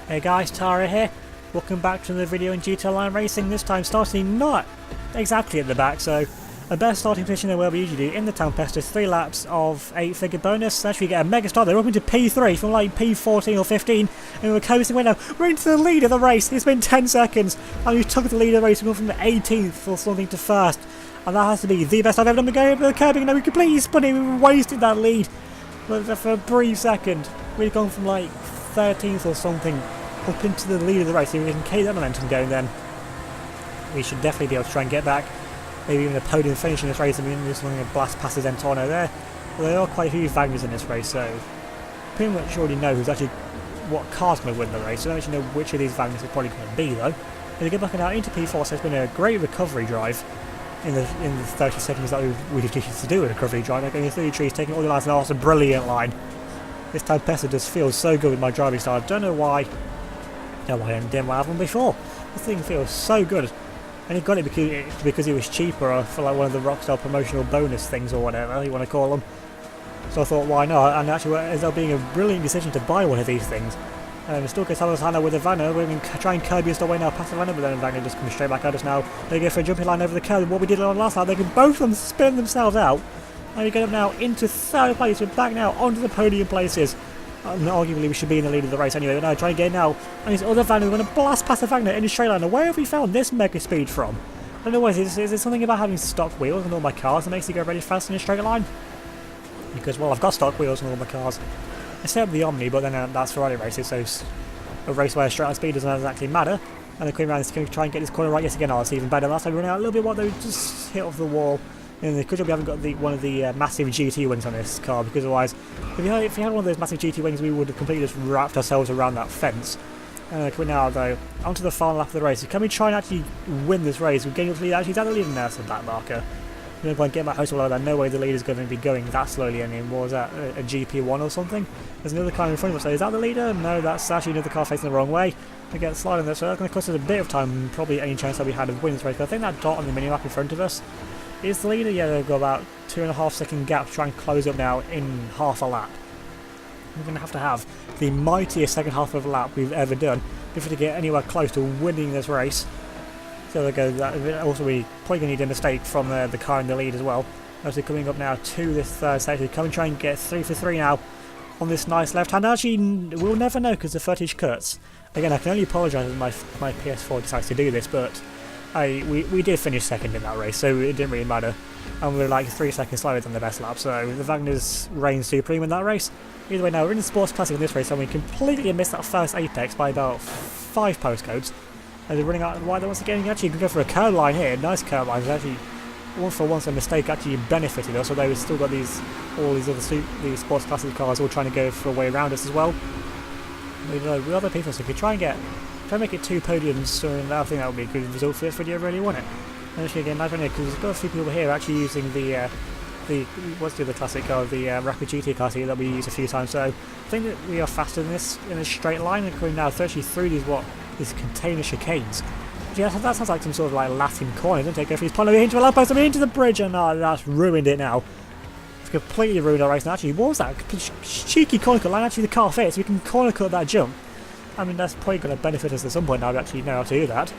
Hey guys, Tara here. Welcome back to another video in GT Online Racing, this time starting not exactly at the back, so a better starting position than where we usually do in the Tempest is 3 laps of 8-figure bonus. Actually get a mega start, they're up into P3 from like P14 or 15, and we're coasting right now. We're into the lead of the race, it's been 10 seconds, and we took the lead of the race, we went from the 18th or something to 1st, and that has to be the best I've ever done. We're going over the curbing, and we completely spun it, we wasted that lead for a brief second. We'd gone from like 13th or something up into the lead of the race. If we can keep that momentum going, then we should definitely be able to try and get back, maybe even a podium finish in this race. I mean, just looking at blast past Zentorno there. Well, there are quite a few Wagners in this race, so pretty much already know who's actually what car's going to win the race. I don't actually know which of these Wagners is probably going to be though. And to get back now into P4, so it's been a great recovery drive in the 30 seconds that we used to do a recovery drive. Like going through the trees, taking all the lines, and that's a brilliant line. This Tempesta just feels so good with my driving style. I don't know why. I didn't have one before. This thing feels so good, and he got it because it was cheaper, or for like one of the Rockstar promotional bonus things or whatever you want to call them. So I thought, why not? And actually, it ends up being a brilliant decision to buy one of these things. Still gets Hannah with a Vanna. We're going to try and curb us away now past the Vanna, but then Vanna just comes straight back at us now. They go for a jumping line over the curb. What we did on last lap, they can both of them spin themselves out. And we get up now into 3rd place. We're back now onto the podium places. Arguably we should be in the lead of the race anyway, but now try and get now. And his other Vanna, we're going to blast past the Wagner in a straight line. Now, where have we found this mega speed from? I don't know what it is. Is it something about having stock wheels on all my cars that makes it go really fast in a straight line? Because, well, I've got stock wheels on all my cars. Except the Omni, but then that's Ferrari races, so a race where straight line speed doesn't actually matter. And the Queen Round is going to try and get this corner right yes again. Oh, it's even better. Last time we ran out a little bit what they just hit off the wall. And because we haven't got one of the massive GT wings on this car, because otherwise, if you had one of those massive GT wings, we would have completely just wrapped ourselves around that fence. Coming now though, onto the final lap of the race. Can we try and actually win this race? We're getting up to the lead. Actually, is that the leader now? It's a back marker. I'm going to get my host all over. No way the leader's going to be going that slowly anymore. Was that a GP1 or something? There's another car in front of us. So is that the leader? No, that's actually another car facing the wrong way. We get sliding there, so that's going to cost us a bit of time. Probably any chance that we had of winning this race. But I think that dot on the minimap in front of us is the leader. Yeah, they've got about 2.5 second gap to try and close up now in half a lap. We're going to have the mightiest second half of a lap we've ever done if we get anywhere close to winning this race. So there goes that. Also, we probably going to need a mistake from the car in the lead as well. As we're coming up now to this third section, come and try and get 3 for 3 now on this nice left hand. Actually, we'll never know because the footage cuts. Again, I can only apologise that my PS4 decides to do this, but we did finish second in that race, so it didn't really matter. And we were like 3 seconds slower than the best lap, so the Wagners reigned supreme in that race. Either way, now we're in the Sports Classic in this race, and we completely missed that first apex by about 5 postcodes. And they're running out wide once again. Actually, you can go for a curb line here. Nice curb line. It's actually one for once a mistake actually benefited us, although we've still got all these other Sports Classic cars all trying to go for a way around us as well. With other people, so if we try and make it 2 podiums, I think that would be a good result for this video. Really want it. And actually, again, nice one here because we've got a few people here actually using the what's the other classic car, the Rapid GT car that we used a few times. So I think that we are faster than this in a straight line, and going now 30 through these container chicanes. Yeah, that sounds like some sort of like Latin corner, doesn't it? Go for his pond into a lamp post, into the bridge, and that's ruined it now. It's completely ruined our race. Now, actually, what was that? Cheeky corner cut line. Actually, the car fits. We can corner cut that jump. I mean, that's probably going to benefit us at some point now. We actually know how to do that.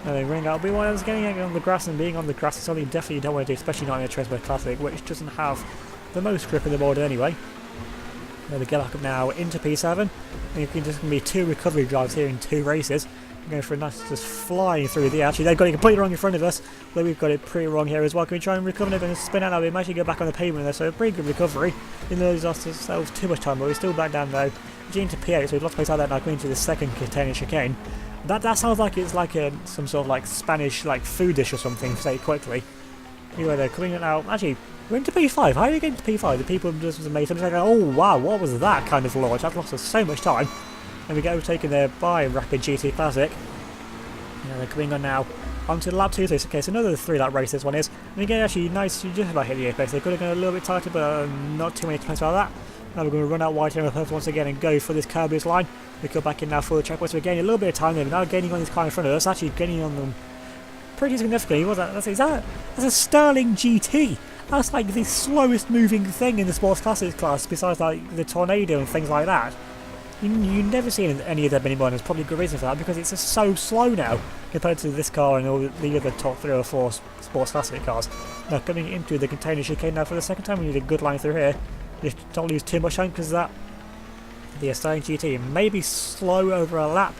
And then running out, but one else getting on the grass, and being on the grass is something you definitely don't want to do, especially not in a Tresmo Classic, which doesn't have the most grip in the board anyway. Then we get back up now into P7, and you can just be 2 recovery drives here in 2 races. We're going for a nice just flying through the air. Actually, they've got it completely wrong in front of us, though we've got it pretty wrong here as well. Can we try and recover? They're going to spin out now. We might actually go back on the pavement there, so a pretty good recovery. Didn't lose ourselves too much time, but we're still back down though. G into P8, so we've lost place out there now, going into the second container chicane. That sounds like it's like some sort of like Spanish like food dish or something, say it quickly. Anyway, they're coming in now. Actually, we're into P5. How are you getting to P5? The people just made something like, oh wow, what was that kind of launch? I've lost us so much time. And we get overtaken there by Rapid GT Classic. Yeah, they're coming on now onto the lap 2. So okay, so another 3 lap race this one is. And again, actually nice, you just about hit the apex. They could have gone a little bit tighter, but not too many complaints about that. Now we're going to run out wide here once again and go for this Kirby's line. We go back in now for the checkpoint, so we're gaining a little bit of time there, but now gaining on this car in front of us, actually gaining on them pretty significantly. What's that? That's a Sterling GT. That's like the slowest moving thing in the Sports Classics class, besides like the Tornado and things like that. You never seen any of them anymore, and there's probably a good reason for that, because it's just so slow now compared to this car and all the other top 3 or 4 sports classic cars. Now coming into the container chicane now for the second time, we need a good line through here. You don't lose too much time because the Sterling GT may be slow over a lap,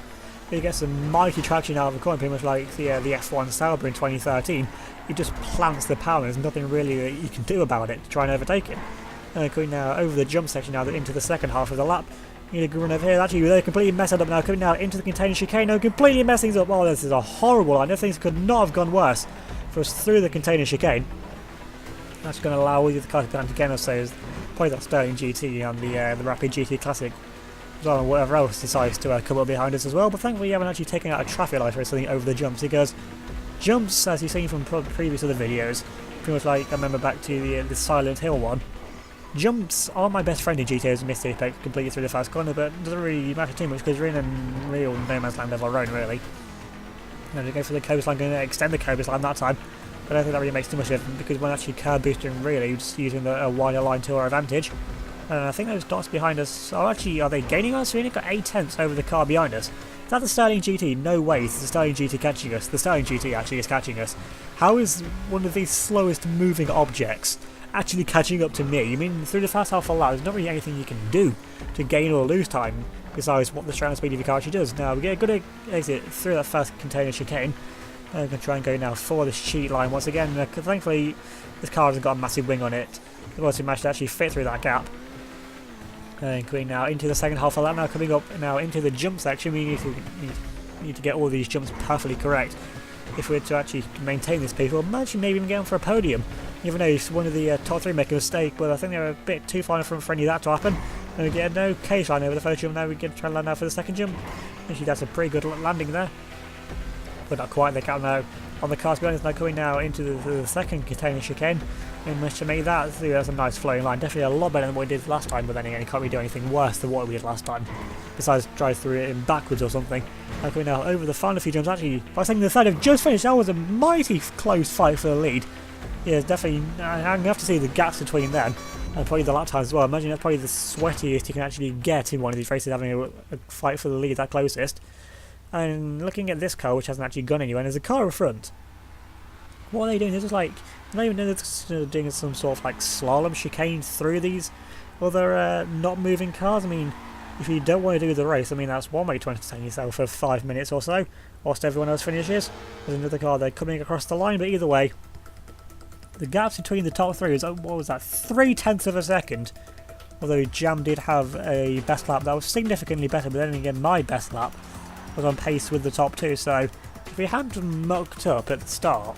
but you get some mighty traction out of the corner, pretty much like the F1 Sauber in 2013. It just plants the power, there's nothing really that you can do about it to try and overtake it. Going now over the jump section now into the second half of the lap. You need a good run over here. Actually, they're completely messed up now. Coming now into the container chicane. No, completely messing up. Oh, this is a horrible line. Things could not have gone worse for us through the container chicane. That's going to allow all the cars to come again. So it's probably that Sterling GT and the Rapid GT Classic, as well, and whatever else decides to come up behind us as well. But thankfully, we haven't actually taken out a traffic light for something over the jumps, because jumps, as you've seen from previous other videos, pretty much like I remember back to the Silent Hill one. Jumps are my best friend in GTA as a Mr. Apex completely through the fast corner, but it doesn't really matter too much because you're in a real no man's land of our own, really. Now to go for the coastline, going to extend the coastline that time, but I don't think that really makes too much difference because when actually curb boosting, really, you're just using a wider line to our advantage. And I think those dots behind us are actually, are they gaining us? We only got 8 tenths over the car behind us. Is that the Sterling GT? No way, it's the Sterling GT catching us. The Sterling GT actually is catching us. How is one of these slowest moving objects actually catching up to me? I mean, through the fast half a lap, there's not really anything you can do to gain or lose time besides what the surround speed of your car actually does. Now, we get a good exit through that first container chicane. I'm going to try and go now for this cheat line once again. Thankfully, this car hasn't got a massive wing on it. It was managed to actually fit through that gap. And going now into the second half of that. Now coming up now into the jump section, we need to get all these jumps perfectly correct if we're to actually maintain this pace, or maybe even get on for a podium. Even though one of the top 3 make a mistake, but I think they're a bit too far in front for any of that to happen. And we get no case line over the first jump. Now we get try to land now for the second jump. Actually, that's a pretty good landing there, but not quite. They count now on the cars behind us. Now going now into the second container chicane. We managed to make that. So that's a nice flowing line. Definitely a lot better than what we did last time. But then again, you can't really do anything worse than what we did last time, besides drive through it in backwards or something. Now going now over the final few jumps. Actually, by saying the third have just finished, that was a mighty close fight for the lead. Yeah, definitely. I'm going to have to see the gaps between them, and probably the lap times as well. Imagine that's probably the sweatiest you can actually get in one of these races, having a fight for the lead that closest. And looking at this car, which hasn't actually gone anywhere, and there's a car in front. What are they doing? They're just like, I don't even know, they're just doing some sort of like slalom chicane through these other not moving cars. I mean, if you don't want to do the race, I mean, that's one way to entertain yourself for 5 minutes or so, whilst everyone else finishes. There's another car there coming across the line, but either way, the gaps between the top 3 is, what was that, 3/10 of a second. Although Jam did have a best lap that was significantly better, but then again, my best lap was on pace with the top 2, so if we hadn't mucked up at the start,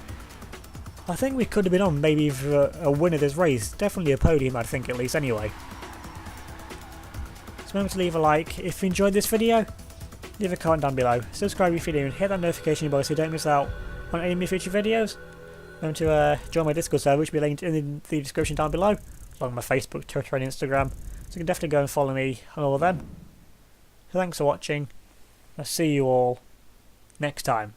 I think we could have been on maybe for a win of this race. Definitely a podium, I think, at least, anyway. So remember to leave a like if you enjoyed this video, leave a comment down below, subscribe if you're new, and hit that notification bell so you don't miss out on any of my future videos. Remember to join my Discord server, which will be linked in the description down below, along with my Facebook, Twitter and Instagram, so you can definitely go and follow me on all of them. So thanks for watching, I'll see you all next time.